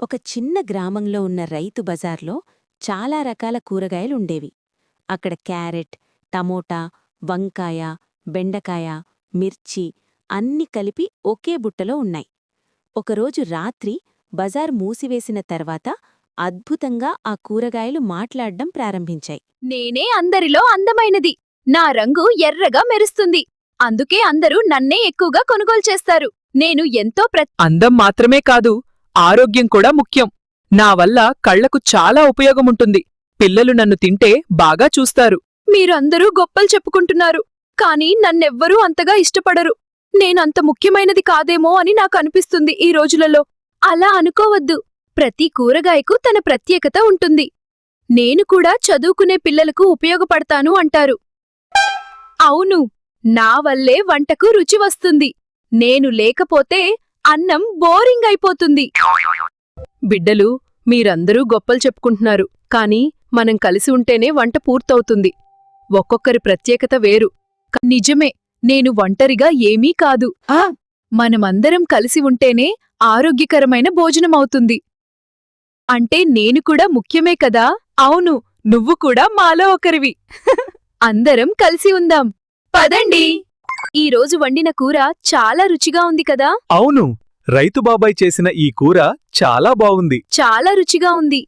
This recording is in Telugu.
ఒక చిన్న గ్రామంలో ఉన్న రైతు బజార్లో చాలా రకాల కూరగాయలుండేవి. అక్కడ క్యారెట్, టమోటా, వంకాయ, బెండకాయ, మిర్చి అన్నీ కలిపి ఒకే బుట్టలో ఉన్నాయి. ఒకరోజు రాత్రి బజార్ మూసివేసిన తర్వాత అద్భుతంగా ఆ కూరగాయలు మాట్లాడ్డం ప్రారంభించాయి. నేనే అందరిలో అందమైనది. నా రంగు ఎర్రగా మెరుస్తుంది. అందుకే అందరూ నన్నే ఎక్కువగా కొనుగోలు చేస్తారు. నేను ఎంతో అందం మాత్రమే కాదు, ఆరోగ్యం కూడా ముఖ్యం. నా వల్ల కళ్లకు చాలా ఉపయోగముంటుంది. పిల్లలు నన్ను తింటే బాగా చూస్తారు. మీరందరూ గొప్పలు చెప్పుకుంటున్నారు, కానీ నన్నెవ్వరూ అంతగా ఇష్టపడరు. నేనంత ముఖ్యమైనది కాదేమో అని నాకు అనిపిస్తుంది ఈ రోజులలో. అలా అనుకోవద్దు. ప్రతి కూరగాయకు తన ప్రత్యేకత ఉంటుంది. నేను కూడా చదువుకునే పిల్లలకు ఉపయోగపడతాను అంటారు. అవును, నా వల్లే వంటకు రుచి వస్తుంది. నేను లేకపోతే అన్నం బోరింగ్ అయిపోతుంది. బిడ్డలు, మీరందరూ గొప్పలు చెప్పుకుంటున్నారు, కాని మనం కలిసి ఉంటేనే వంట పూర్తవుతుంది. ఒక్కొక్కరి ప్రత్యేకత వేరు. నిజమే, నేను ఒంటరిగా ఏమీ కాదు. మనమందరం కలిసి ఉంటేనే ఆరోగ్యకరమైన భోజనమవుతుంది. అంటే నేను కూడా ముఖ్యమే కదా? అవును, నువ్వు కూడా మాలో ఒకరివి. అందరం కలిసి ఉందాం. పదండి. ఈరోజు వండిన కూర చాలా రుచిగా ఉంది కదా? అవును, రైతు బాబాయ్ చేసిన ఈ కూర చాలా బావుంది. చాలా రుచిగా ఉంది.